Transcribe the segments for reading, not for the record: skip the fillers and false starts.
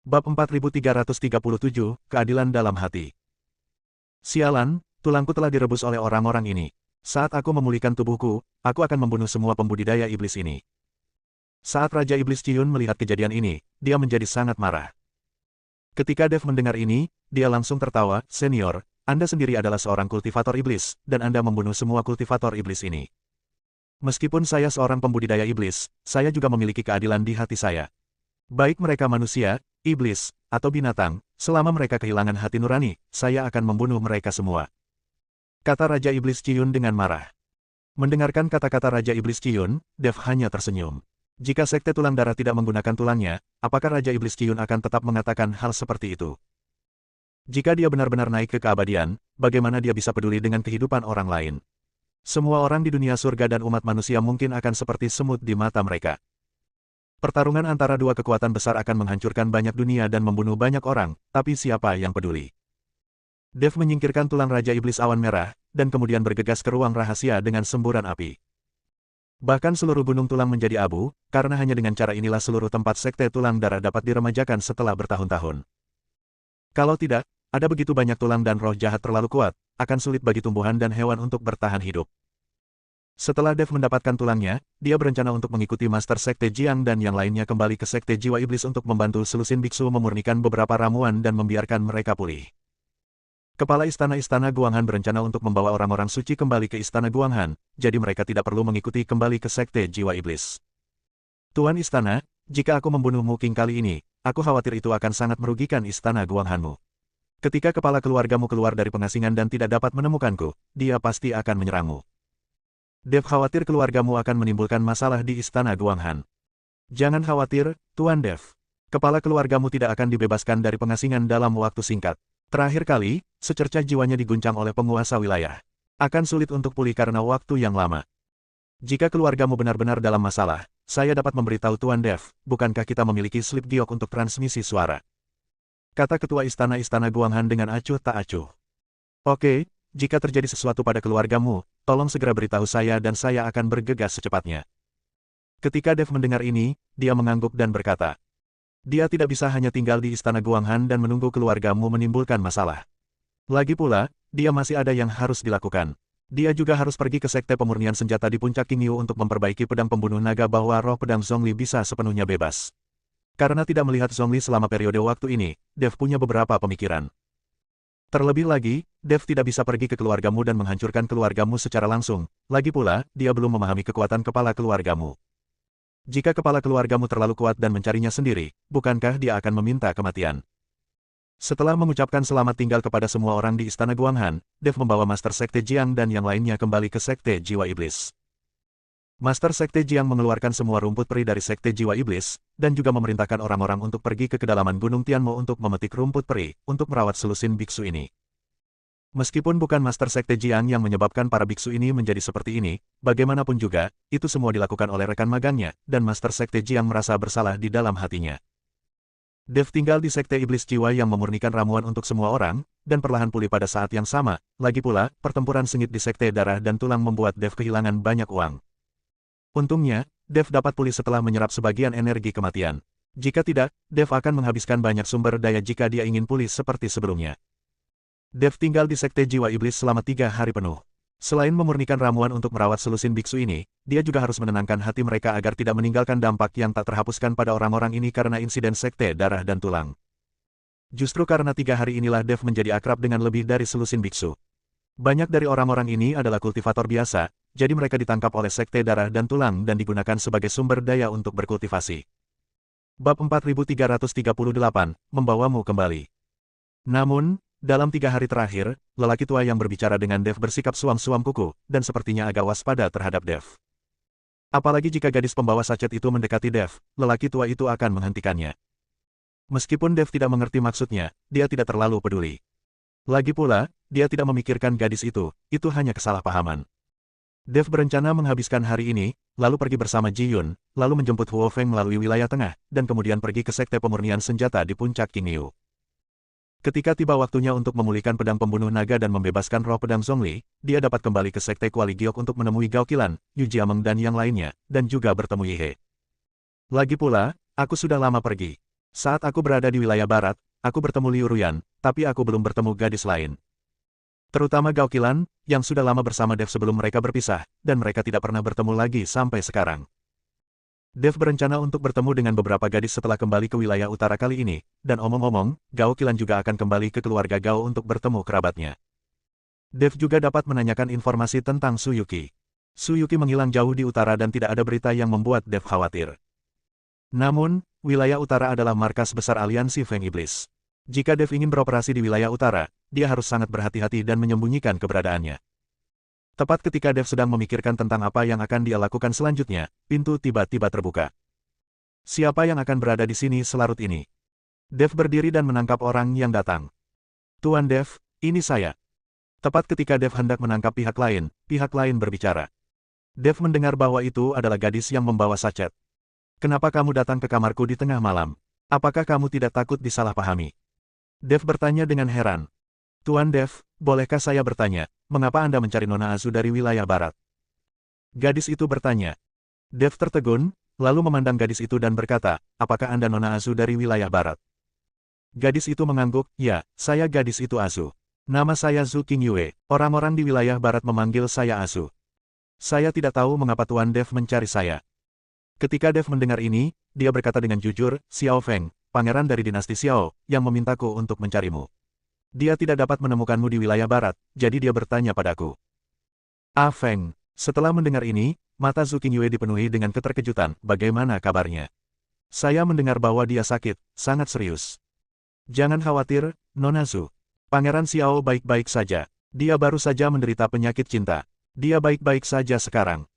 Bab 4337, Keadilan dalam hati. Sialan, tulangku telah direbus oleh orang-orang ini. Saat aku memulihkan tubuhku, aku akan membunuh semua pembudidaya iblis ini. Saat Raja Iblis Ciyun melihat kejadian ini, dia menjadi sangat marah. Ketika Dev mendengar ini, dia langsung tertawa, "Senior, Anda sendiri adalah seorang kultivator iblis, dan Anda membunuh semua kultivator iblis ini. Meskipun saya seorang pembudidaya iblis, saya juga memiliki keadilan di hati saya. Baik mereka manusia, iblis, atau binatang, selama mereka kehilangan hati nurani, saya akan membunuh mereka semua," kata Raja Iblis Ciyun dengan marah. Mendengarkan kata-kata Raja Iblis Ciyun, Dev hanya tersenyum. Jika Sekte Tulang Darah tidak menggunakan tulangnya, apakah Raja Iblis Ciyun akan tetap mengatakan hal seperti itu? Jika dia benar-benar naik ke keabadian, bagaimana dia bisa peduli dengan kehidupan orang lain? Semua orang di dunia surga dan umat manusia mungkin akan seperti semut di mata mereka. Pertarungan antara dua kekuatan besar akan menghancurkan banyak dunia dan membunuh banyak orang, tapi siapa yang peduli? Dev menyingkirkan tulang Raja Iblis Awan Merah, dan kemudian bergegas ke ruang rahasia dengan semburan api. Bahkan seluruh gunung tulang menjadi abu, karena hanya dengan cara inilah seluruh tempat Sekte Tulang Darah dapat diremajakan setelah bertahun-tahun. Kalau tidak, ada begitu banyak tulang dan roh jahat terlalu kuat, akan sulit bagi tumbuhan dan hewan untuk bertahan hidup. Setelah Dev mendapatkan tulangnya, dia berencana untuk mengikuti Master Sekte Jiang dan yang lainnya kembali ke Sekte Jiwa Iblis untuk membantu selusin biksu memurnikan beberapa ramuan dan membiarkan mereka pulih. Kepala Istana Guanghan berencana untuk membawa orang-orang suci kembali ke Istana Guanghan, jadi mereka tidak perlu mengikuti kembali ke Sekte Jiwa Iblis. Tuan Istana, jika aku membunuhmu King kali ini, aku khawatir itu akan sangat merugikan Istana Guanghanmu. Ketika kepala keluargamu keluar dari pengasingan dan tidak dapat menemukanku, dia pasti akan menyerangmu. Dev khawatir keluargamu akan menimbulkan masalah di Istana Guanghan. Jangan khawatir, Tuan Dev. Kepala keluargamu tidak akan dibebaskan dari pengasingan dalam waktu singkat. Terakhir kali, secercah jiwanya diguncang oleh penguasa wilayah. Akan sulit untuk pulih karena waktu yang lama. Jika keluargamu benar-benar dalam masalah, saya dapat memberitahu Tuan Dev, bukankah kita memiliki slip giok untuk transmisi suara? Kata Ketua Istana Guanghan dengan acuh tak acuh. Oke, jika terjadi sesuatu pada keluargamu, tolong segera beritahu saya dan saya akan bergegas secepatnya. Ketika Dev mendengar ini, dia mengangguk dan berkata, dia tidak bisa hanya tinggal di Istana Guanghan dan menunggu keluargamu menimbulkan masalah. Lagi pula, dia masih ada yang harus dilakukan. Dia juga harus pergi ke Sekte Pemurnian Senjata di Puncak Qingyu untuk memperbaiki pedang pembunuh naga bahwa roh pedang Zhongli bisa sepenuhnya bebas. Karena tidak melihat Zhongli selama periode waktu ini, Dev punya beberapa pemikiran. Terlebih lagi, Dev tidak bisa pergi ke keluargamu dan menghancurkan keluargamu secara langsung. Lagi pula, dia belum memahami kekuatan kepala keluargamu. Jika kepala keluargamu terlalu kuat dan mencarinya sendiri, bukankah dia akan meminta kematian? Setelah mengucapkan selamat tinggal kepada semua orang di Istana Guanghan, Dev membawa Master Sekte Jiang dan yang lainnya kembali ke Sekte Jiwa Iblis. Master Sekte Jiang mengeluarkan semua rumput peri dari Sekte Jiwa Iblis, dan juga memerintahkan orang-orang untuk pergi ke kedalaman Gunung Tianmo untuk memetik rumput peri, untuk merawat selusin biksu ini. Meskipun bukan Master Sekte Jiang yang menyebabkan para biksu ini menjadi seperti ini, bagaimanapun juga, itu semua dilakukan oleh rekan magangnya, dan Master Sekte Jiang merasa bersalah di dalam hatinya. Dev tinggal di Sekte Iblis Jiwa yang memurnikan ramuan untuk semua orang, dan perlahan pulih pada saat yang sama. Lagi pula, pertempuran sengit di Sekte Darah dan Tulang membuat Dev kehilangan banyak uang. Untungnya, Dev dapat pulih setelah menyerap sebagian energi kematian. Jika tidak, Dev akan menghabiskan banyak sumber daya jika dia ingin pulih seperti sebelumnya. Dev tinggal di Sekte Jiwa Iblis selama 3 hari penuh. Selain memurnikan ramuan untuk merawat selusin biksu ini, dia juga harus menenangkan hati mereka agar tidak meninggalkan dampak yang tak terhapuskan pada orang-orang ini karena insiden Sekte Darah dan Tulang. Justru karena 3 hari inilah Dev menjadi akrab dengan lebih dari selusin biksu. Banyak dari orang-orang ini adalah kultivator biasa, jadi mereka ditangkap oleh Sekte Darah dan Tulang dan digunakan sebagai sumber daya untuk berkultivasi. Bab 4338, membawamu kembali. Namun, dalam 3 hari terakhir, lelaki tua yang berbicara dengan Dev bersikap suam-suam kuku, dan sepertinya agak waspada terhadap Dev. Apalagi jika gadis pembawa sachet itu mendekati Dev, lelaki tua itu akan menghentikannya. Meskipun Dev tidak mengerti maksudnya, dia tidak terlalu peduli. Lagi pula, dia tidak memikirkan gadis itu hanya kesalahpahaman. Dev berencana menghabiskan hari ini, lalu pergi bersama Ji Yun, lalu menjemput Huo Feng melalui wilayah tengah, dan kemudian pergi ke Sekte Pemurnian Senjata di Puncak Qingyu. Ketika tiba waktunya untuk memulihkan pedang pembunuh naga dan membebaskan roh pedang Zhongli, dia dapat kembali ke Sekte Kuali Giok untuk menemui Gao Qilan, Yu Jiameng dan yang lainnya, dan juga bertemu Yi He. Lagi pula, aku sudah lama pergi. Saat aku berada di wilayah barat, aku bertemu Liu Ruyan, tapi aku belum bertemu gadis lain. Terutama Gao Qilan, yang sudah lama bersama Dev sebelum mereka berpisah, dan mereka tidak pernah bertemu lagi sampai sekarang. Dev berencana untuk bertemu dengan beberapa gadis setelah kembali ke wilayah utara kali ini, dan omong-omong, Gao Qilan juga akan kembali ke keluarga Gao untuk bertemu kerabatnya. Dev juga dapat menanyakan informasi tentang Su Yuki. Su Yuki menghilang jauh di utara dan tidak ada berita yang membuat Dev khawatir. Namun, wilayah utara adalah markas besar aliansi Feng Iblis. Jika Dev ingin beroperasi di wilayah utara, dia harus sangat berhati-hati dan menyembunyikan keberadaannya. Tepat ketika Dev sedang memikirkan tentang apa yang akan dia lakukan selanjutnya, pintu tiba-tiba terbuka. Siapa yang akan berada di sini selarut ini? Dev berdiri dan menangkap orang yang datang. Tuan Dev, ini saya. Tepat ketika Dev hendak menangkap pihak lain berbicara. Dev mendengar bahwa itu adalah gadis yang membawa sachet. Kenapa kamu datang ke kamarku di tengah malam? Apakah kamu tidak takut disalahpahami? Dev bertanya dengan heran. Tuan Dev, bolehkah saya bertanya, mengapa Anda mencari Nona Azu dari wilayah barat? Gadis itu bertanya. Dev tertegun, lalu memandang gadis itu dan berkata, apakah Anda Nona Azu dari wilayah barat? Gadis itu mengangguk, ya, saya gadis itu Azu. Nama saya Zhu Qingyue, orang-orang di wilayah barat memanggil saya Azu. Saya tidak tahu mengapa Tuan Dev mencari saya. Ketika Dev mendengar ini, dia berkata dengan jujur, Xiao Feng, pangeran dari dinasti Xiao, yang memintaku untuk mencarimu. Dia tidak dapat menemukanmu di wilayah barat, jadi dia bertanya padaku. Ah Feng, setelah mendengar ini, mata Zhu Qingyue dipenuhi dengan keterkejutan, bagaimana kabarnya? Saya mendengar bahwa dia sakit, sangat serius. Jangan khawatir, Nona Zhu. Pangeran Xiao baik-baik saja. Dia baru saja menderita penyakit cinta. Dia baik-baik saja sekarang.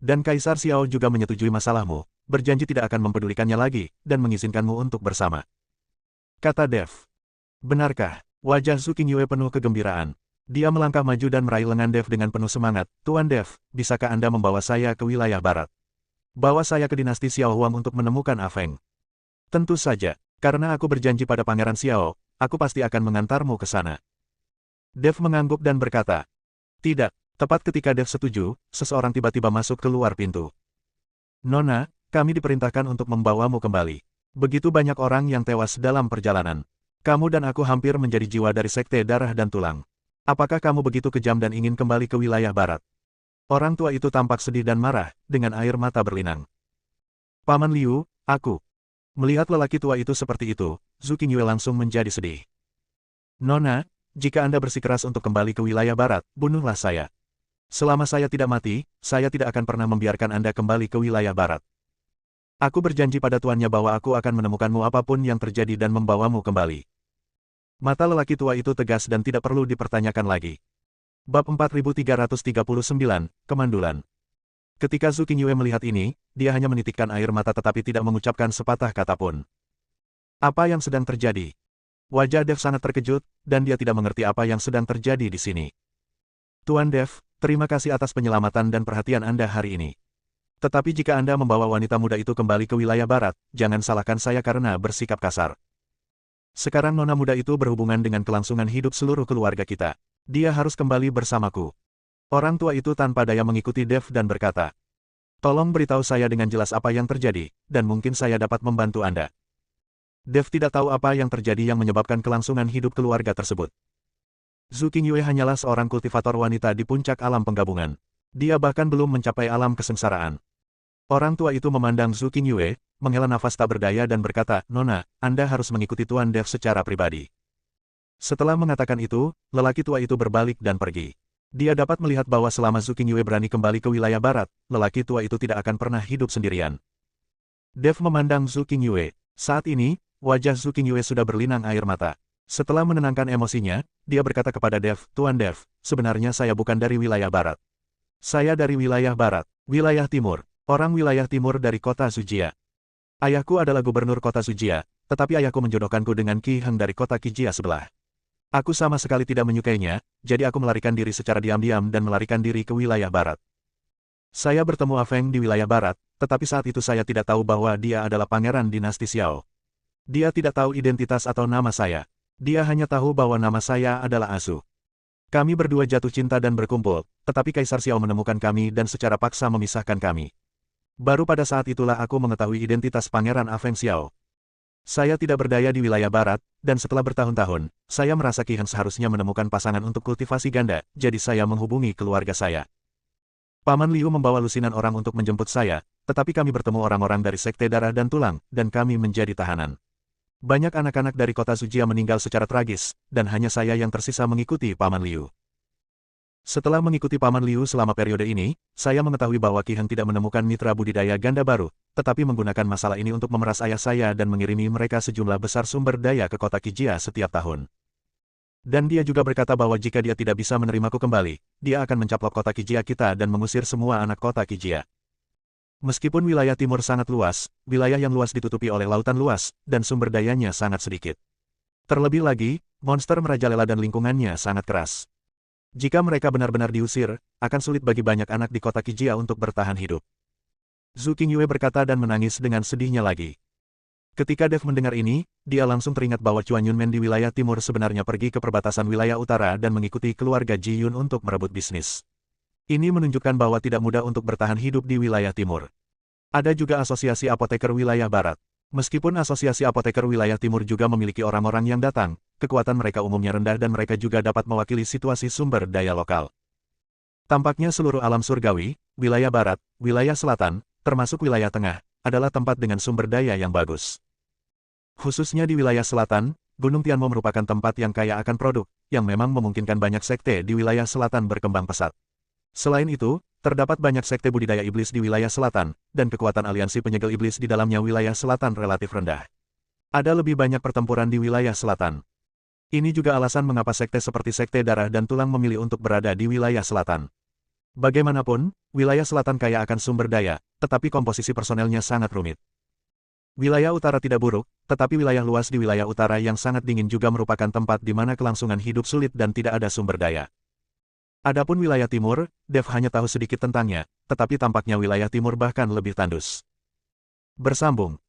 Dan Kaisar Xiao juga menyetujui masalahmu, berjanji tidak akan mempedulikannya lagi, dan mengizinkanmu untuk bersama. Kata Dev. Benarkah? Wajah Zhu Qingyue penuh kegembiraan. Dia melangkah maju dan meraih lengan Dev dengan penuh semangat. Tuan Dev, bisakah Anda membawa saya ke wilayah barat? Bawa saya ke dinasti Xiao Huang untuk menemukan Ah Feng. Tentu saja, karena aku berjanji pada Pangeran Xiao, aku pasti akan mengantarmu ke sana. Dev mengangguk dan berkata. Tidak, tepat ketika Dev setuju, seseorang tiba-tiba masuk keluar pintu. Nona, kami diperintahkan untuk membawamu kembali. Begitu banyak orang yang tewas dalam perjalanan. Kamu dan aku hampir menjadi jiwa dari sekte darah dan tulang. Apakah kamu begitu kejam dan ingin kembali ke wilayah barat? Orang tua itu tampak sedih dan marah, dengan air mata berlinang. Paman Liu, aku. Melihat lelaki tua itu seperti itu, Zhu Qingyue langsung menjadi sedih. Nona, jika Anda bersikeras untuk kembali ke wilayah barat, bunuhlah saya. Selama saya tidak mati, saya tidak akan pernah membiarkan Anda kembali ke wilayah barat. Aku berjanji pada tuannya bahwa aku akan menemukanmu apapun yang terjadi dan membawamu kembali. Mata lelaki tua itu tegas dan tidak perlu dipertanyakan lagi. Bab 4339, Kemandulan. Ketika Zhu Qingyue melihat ini, dia hanya menitikkan air mata tetapi tidak mengucapkan sepatah kata pun. Apa yang sedang terjadi? Wajah Dev sangat terkejut, dan dia tidak mengerti apa yang sedang terjadi di sini. Tuan Dev, terima kasih atas penyelamatan dan perhatian Anda hari ini. Tetapi jika Anda membawa wanita muda itu kembali ke wilayah barat, jangan salahkan saya karena bersikap kasar. Sekarang nona muda itu berhubungan dengan kelangsungan hidup seluruh keluarga kita. Dia harus kembali bersamaku. Orang tua itu tanpa daya mengikuti Dev dan berkata, tolong beritahu saya dengan jelas apa yang terjadi, dan mungkin saya dapat membantu Anda. Dev tidak tahu apa yang terjadi yang menyebabkan kelangsungan hidup keluarga tersebut. Zhu Qingyue hanyalah seorang kultivator wanita di puncak alam penggabungan. Dia bahkan belum mencapai alam kesengsaraan. Orang tua itu memandang Zhu Qingyue, menghela nafas tak berdaya dan berkata, Nona, Anda harus mengikuti Tuan Dev secara pribadi. Setelah mengatakan itu, lelaki tua itu berbalik dan pergi. Dia dapat melihat bahwa selama Zhu Qingyue berani kembali ke wilayah barat, lelaki tua itu tidak akan pernah hidup sendirian. Dev memandang Zhu Qingyue. Saat ini, wajah Zhu Qingyue sudah berlinang air mata. Setelah menenangkan emosinya, dia berkata kepada Dev, Tuan Dev, sebenarnya saya bukan dari wilayah barat. Saya dari wilayah barat, wilayah timur, orang wilayah timur dari kota Zujia. Ayahku adalah gubernur kota Zujia, tetapi ayahku menjodohkanku dengan Qi Heng dari kota Qijia sebelah. Aku sama sekali tidak menyukainya, jadi aku melarikan diri secara diam-diam dan melarikan diri ke wilayah barat. Saya bertemu Ah Feng di wilayah barat, tetapi saat itu saya tidak tahu bahwa dia adalah pangeran dinasti Xiao. Dia tidak tahu identitas atau nama saya. Dia hanya tahu bahwa nama saya adalah Azu. Kami berdua jatuh cinta dan berkumpul, tetapi Kaisar Xiao menemukan kami dan secara paksa memisahkan kami. Baru pada saat itulah aku mengetahui identitas pangeran Ah Feng Xiao. Saya tidak berdaya di wilayah barat, dan setelah bertahun-tahun, saya merasa Qi Heng seharusnya menemukan pasangan untuk kultivasi ganda, jadi saya menghubungi keluarga saya. Paman Liu membawa lusinan orang untuk menjemput saya, tetapi kami bertemu orang-orang dari Sekte Darah dan Tulang, dan kami menjadi tahanan. Banyak anak-anak dari kota Zujia meninggal secara tragis, dan hanya saya yang tersisa mengikuti Paman Liu. Setelah mengikuti Paman Liu selama periode ini, saya mengetahui bahwa Qi Heng tidak menemukan mitra budidaya ganda baru, tetapi menggunakan masalah ini untuk memeras ayah saya dan mengirimi mereka sejumlah besar sumber daya ke kota Qijia setiap tahun. Dan dia juga berkata bahwa jika dia tidak bisa menerimaku kembali, dia akan mencaplok kota Qijia kita dan mengusir semua anak kota Qijia. Meskipun wilayah timur sangat luas, wilayah yang luas ditutupi oleh lautan luas, dan sumber dayanya sangat sedikit. Terlebih lagi, monster merajalela dan lingkungannya sangat keras. Jika mereka benar-benar diusir, akan sulit bagi banyak anak di kota Qijia untuk bertahan hidup. Zhu Qingyue berkata dan menangis dengan sedihnya lagi. Ketika Dev mendengar ini, dia langsung teringat bahwa Chuan Yunmen di wilayah timur sebenarnya pergi ke perbatasan wilayah utara dan mengikuti keluarga Ji Yun untuk merebut bisnis. Ini menunjukkan bahwa tidak mudah untuk bertahan hidup di wilayah timur. Ada juga asosiasi apoteker wilayah barat. Meskipun asosiasi apoteker wilayah timur juga memiliki orang-orang yang datang, kekuatan mereka umumnya rendah dan mereka juga dapat mewakili situasi sumber daya lokal. Tampaknya seluruh alam surgawi, wilayah barat, wilayah selatan, termasuk wilayah tengah, adalah tempat dengan sumber daya yang bagus. Khususnya di wilayah selatan, Gunung Tianmo merupakan tempat yang kaya akan produk, yang memang memungkinkan banyak sekte di wilayah selatan berkembang pesat. Selain itu, terdapat banyak sekte budidaya iblis di wilayah selatan, dan kekuatan aliansi penyegel iblis di dalamnya wilayah selatan relatif rendah. Ada lebih banyak pertempuran di wilayah selatan. Ini juga alasan mengapa sekte seperti Sekte Darah dan Tulang memilih untuk berada di wilayah selatan. Bagaimanapun, wilayah selatan kaya akan sumber daya, tetapi komposisi personelnya sangat rumit. Wilayah utara tidak buruk, tetapi wilayah luas di wilayah utara yang sangat dingin juga merupakan tempat di mana kelangsungan hidup sulit dan tidak ada sumber daya. Adapun wilayah timur, Dev hanya tahu sedikit tentangnya, tetapi tampaknya wilayah timur bahkan lebih tandus. Bersambung.